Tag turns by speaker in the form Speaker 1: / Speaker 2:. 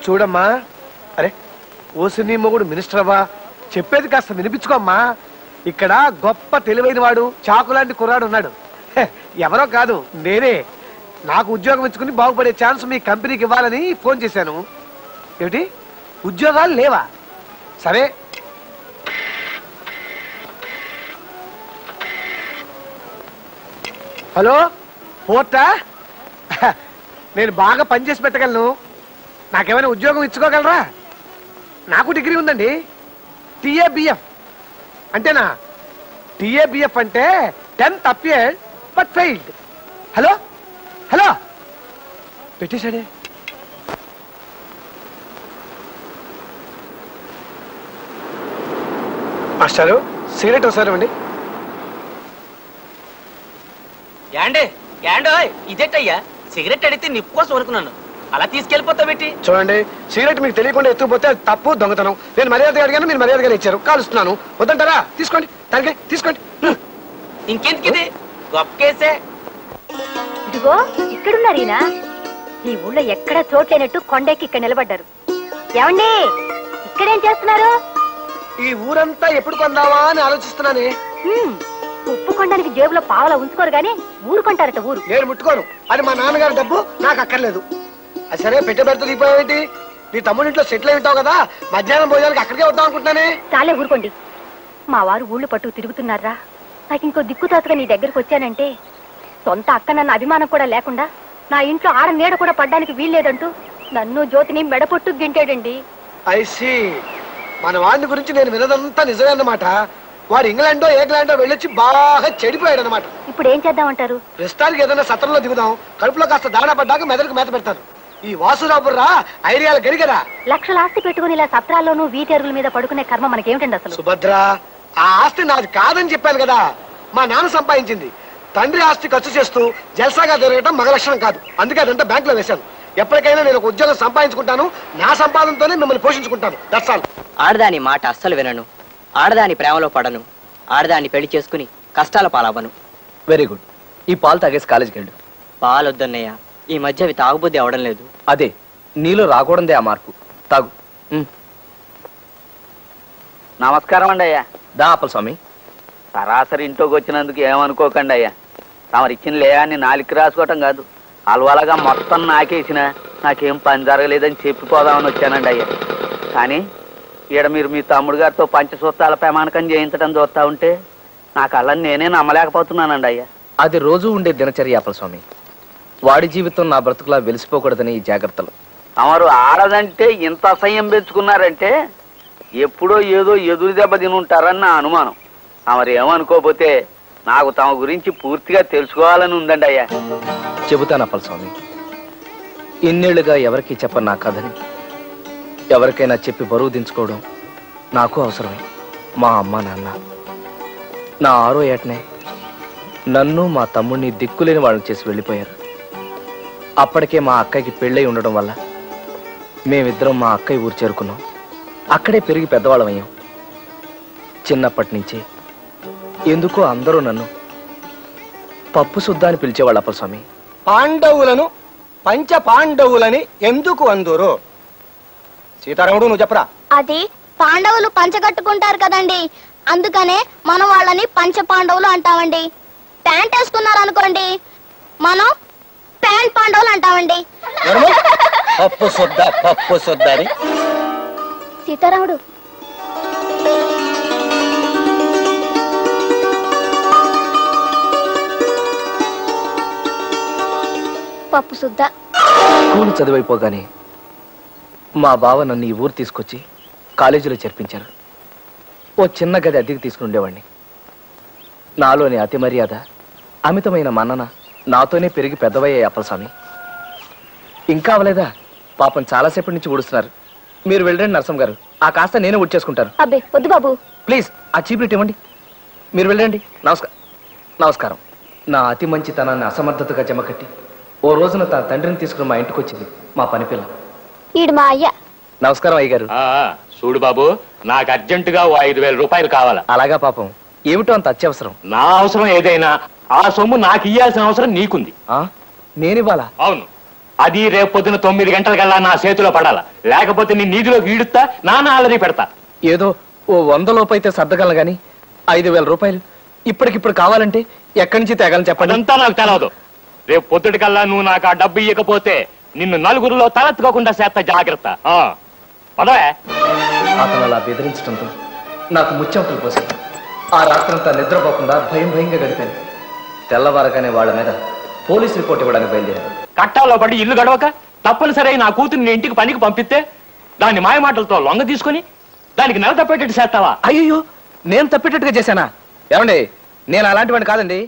Speaker 1: చూడమ్మా, అరే ఓసిని మొగుడు మినిస్టర్ అవ్వా, చెప్పేది కాస్త వినిపించుకోమ్మా. ఇక్కడ గొప్ప తెలివైన వాడు చాకులాంటి కుర్రాడు ఉన్నాడు. ఎవరో కాదు, నేనే. నాకు ఉద్యోగం ఇచ్చుకుని బాగుపడే ఛాన్స్ మీ కంపెనీకి ఇవ్వాలని ఫోన్ చేశాను. ఏమిటి, ఉద్యోగాలు లేవా? సరే, హలో పోర్టా, నేను బాగా పనిచేసి పెట్టగలను. నాకేమైనా ఉద్యోగం ఇచ్చుకోగలరా? నాకు డిగ్రీ ఉందండి. టీఏబిఎఫ్ అంటేనా? టీఏబిఎఫ్ అంటే 10th appeared but failed. Hello hello పెట్టేశాడే. మాస్టారు, సిగరెట్ ఒకసారి ఇవ్వండి.
Speaker 2: యాండే యాండో ఇదేటయ్యా, సిగరెట్ అడిగితే నిప్పు కోసం అనుకున్నాను, అలా తీసుకెళ్ళిపోతా పెట్టి.
Speaker 1: చూడండి, సిగరెట్ మీకు తెలియకుండా ఎత్తుకుపోతే అది తప్పు, దొంగతనం. నేను మర్యాదగా అడిగాను, మీరు మర్యాదగా ఇచ్చారు. కాలుస్తున్నాను, వద్దంటారా? తీసుకోండి, తనకే తీసుకోండి.
Speaker 2: ఇంకెందుకు ఇది గొప్ప కేసే.
Speaker 3: ఇదిగో ఇక్కడున్నారు ఈయన. ఈ ఊళ్ళో ఎక్కడ చోట్లేనట్టు కొండెక్కి ఇక్కడ నిలబడ్డారు. ఏమండి, ఇక్కడేం చేస్తున్నారు?
Speaker 1: ఈ ఊరంతా ఎప్పుడు కొందావా అని ఆలోచిస్తున్నానే.
Speaker 3: ఉప్పు కొనడానికి జేబులో పావలా ఉంచుకోరు గానీ ఊరు కొంటారట. ఊరు
Speaker 1: నేను ముట్టుకోను, అది మా నాన్నగారి డబ్బు, నాకు అక్కర్లేదు. అది సరే, పెట్టే పెడితే దిగిపోయావేంటి? నీ తమ్ముడింట్లో సెటిల్ అయి ఉంటావు కదా, మధ్యాహ్నం భోజనానికి అక్కడికే వద్దాం అనుకుంటున్నానే.
Speaker 3: చాలే ఊరుకోండి. మా వారు ఊళ్ళు పట్టు తిరుగుతున్నారా? నాకు ఇంకో దిక్కుతాతగా నీ దగ్గరకు వచ్చానంటే సొంత అక్క నన్న అభిమానం కూడా లేకుండా నా ఇంట్లో ఆడ నీడ కూడా పడ్డానికి వీల్లేదంటూ నన్ను జ్యోతిని మెడపొట్టు గింటాడండి.
Speaker 1: ఐసి, మన వాడిని గురించి నేను వినదంతా నిజమే అన్నమాట. వాడు ఇంగ్లాండో ఇంగ్లాండో వెళ్ళొచ్చి బాగా చెడిపోయాడు అనమాట.
Speaker 3: ఇప్పుడు ఏం చేద్దామంటారు?
Speaker 1: ప్రస్తుతానికి ఏదైనా సత్రంలో దిగుదాం. కడుపులో కాస్త దాణా పడ్డాక మెదడుకు మేత పెడతాను. ఈ వాసురాబుర్రా ఐడియాలు గరిగరా.
Speaker 3: లక్షల ఆస్తి పెట్టుకుని ఇలా సత్రాల్లోనూ వీటెరుగుల మీద పడుకునే కర్మ మనకేమిటండి అసలు?
Speaker 1: సుభద్ర, ఆ ఆస్తి నాది కాదని చెప్పాను కదా. మా నాన్న సంపాదించింది. తండ్రి ఆస్తి ఖర్చు చేస్తూ జల్సాగా తిరగటం మగ లక్షణం కాదు. అందుకే అదంతా బ్యాంక్ లో వేశాను. ఎప్పటికైనా నేను ఒక ఉద్యోగం సంపాదించుకుంటాను, నా సంపాదనతోనే మిమ్మల్ని పోషించుకుంటాను. దట్సాల్.
Speaker 2: ఆడదాని మాట అస్సలు వినను, ఆడదాని ప్రేమలో పడను, ఆడదాన్ని పెళ్లి చేసుకుని కష్టాల పాలవ్వను.
Speaker 4: Very good. ఈ పాలు తాగేసి కాలేజీకి వెళ్ళు.
Speaker 2: పాలొద్దన్నయ్య, ఈ మధ్య అవి తాగుబుద్ధి అవడం లేదు.
Speaker 4: అదే నీలో రాకూడదే ఆ మార్పు. తాగు.
Speaker 5: నమస్కారం అండి అయ్యా.
Speaker 4: దా అప్పల స్వామి.
Speaker 5: సరాసరి ఇంట్లోకి వచ్చినందుకు ఏమనుకోకండి అయ్యా. తమరు ఇచ్చిన లేయాన్ని నాలుగు రాసుకోవటం కాదు, అలవలగా మొత్తం నాకేసిన నాకేం పని జరగలేదని చెప్పిపోదామని వచ్చానండి అయ్యా. కానీ ఈడ మీరు మీ తమ్ముడు గారితో పంచసూత్రాల ప్రమాణకం చేయించడం చూస్తా ఉంటే నాకు అలా నేనే నమ్మలేకపోతున్నానండి అయ్యా.
Speaker 4: అది రోజు ఉండే దినచర్య అప్పల స్వామి. వాడి జీవితం నా బ్రతుకులా వెలిసిపోకూడదని ఈ జాగ్రత్తలు.
Speaker 5: తమరు ఆడదంటే ఇంత అసహ్యం పెంచుకున్నారంటే ఎప్పుడో ఏదో ఎదురు దెబ్బ తినుంటారని నా అనుమానం. తమరు ఏమనుకోపోతే నాకు తమ గురించి పూర్తిగా తెలుసుకోవాలని ఉందండి అయ్యా.
Speaker 4: చెబుతాను అప్పల స్వామి. ఇన్నేళ్లుగా ఎవరికి చెప్పను నా కథని ఎవరికైనా చెప్పి బరువు దించుకోవడం నాకు అవసరమే. మా అమ్మ నాన్న నా 6వ ఏటనే నన్ను మా తమ్ముడిని దిక్కులేని వాళ్ళని చేసి వెళ్ళిపోయారు. అప్పటికే మా అక్కకి పెళ్ళై ఉండడం వల్ల మేమిద్దరం మా అక్కయ్య ఊరు చేరుకున్నాం. అక్కడే పెరిగి పెద్దవాళ్ళం అయ్యాం. చిన్నప్పటి నుంచి ఎందుకో అందరూ నన్ను పప్పు సుద్దా అని పిలిచేవాళ్ళు అప్పల స్వామి.
Speaker 1: పాండవులను పంచ పాండవులని ఎందుకు అందురు? సీతారాముడు, నువ్వు చెప్పరా.
Speaker 6: అది పాండవులు పంచగట్టుకుంటారు కదండి, అందుకనే మనం వాళ్ళని పంచ పాండవులు అంటామండి. ప్యాంట్ వేసుకున్నారు అనుకోండి, మనం ప్యాంట్ పాండవులు అంటామండి.
Speaker 1: పప్పు సుద్దా అని.
Speaker 6: సీతారాముడు, పప్పు సుద్దా.
Speaker 4: స్కూల్ చదివైపోగానే మా బావ నన్ను ఈ ఊరు తీసుకొచ్చి కాలేజీలో చేర్పించారు. ఓ చిన్న గది అద్దెకి తీసుకుని ఉండేవాడిని. నాలోని అతి మర్యాద, అమితమైన మన్నన నాతోనే పెరిగి పెద్దవయ్యాయి అప్పల స్వామి. ఇంకా అవలేదా? పాపం చాలాసేపటి నుంచి ఊడుస్తున్నారు. మీరు వెళ్ళండి నరసం గారు, ఆ కాస్త నేనే ఊడ్చేసుకుంటాను.
Speaker 3: అబ్బే వద్దు బాబు,
Speaker 4: ప్లీజ్ ఆ చీప్లెట్ ఇవ్వండి. మీరు వెళ్ళండి. నమస్కారం. నా అతి మంచితనాన్ని అసమర్థతగా జమకట్టి ఓ రోజున తన తండ్రిని తీసుకుని మా ఇంటికి వచ్చింది మా పని పిల్ల.
Speaker 6: ఈడు మా అయ్య.
Speaker 4: నమస్కారం అయ్యగారు.
Speaker 7: చూడు బాబు, నాకు అర్జెంటుగా 5,000 రూపాయలు కావాలా.
Speaker 4: అలాగా పాపం, ఏమిటో అంత అత్యవసరం?
Speaker 7: నా అవసరం ఏదైనా ఆ సొమ్ము నాకు ఇయ్యాల్సిన అవసరం నీకుంది.
Speaker 4: నేనివ్వాలా?
Speaker 7: అవును, అది రేపు పొద్దున 9 గంటలకల్లా నా చేతిలో పడాలా, లేకపోతే నీ నీటిలోకి ఈడుతా నాన్న అల్లరి పెడతా.
Speaker 4: ఏదో ఓ 100 లోపు అయితే సర్దగలను గాని 5,000 రూపాయలు ఇప్పటికిప్పుడు కావాలంటే ఎక్కడి నుంచి తేగలను చెప్పండి.
Speaker 7: అదంతా నాకు తెలవదు. రేపు పొద్దుటికల్లా నువ్వు నాకు ఆ డబ్బు ఇయ్యకపోతే నిన్ను నలుగురిలో తలెత్తుకోకుండా చేస్తా, జాగ్రత్త. పదవే.
Speaker 4: అతను అలా బెదిరించడంతో నాకు ముచ్చెమటలు పోసింది. ఆ రాత్రంతా నిద్రపోకుండా భయంగా గడిపాను. తెల్లవారగానే వాళ్ళ మీద పోలీస్ రిపోర్ట్ ఇవ్వడానికి బయలుదేరాను.
Speaker 7: కట్టాల్లో పడి ఇల్లు గడవక తప్పనిసరి నా కూతుర్ని ఇంటికి పనికి పంపిస్తే దాన్ని మాయమాటలతో లొంగ తీసుకుని దానికి నెల తప్పేటట్టు చేస్తావా?
Speaker 4: అయ్యో, నేను తప్పేటట్టుగా చేశానా? ఏమండి, నేను అలాంటి వాడిని కాదండి.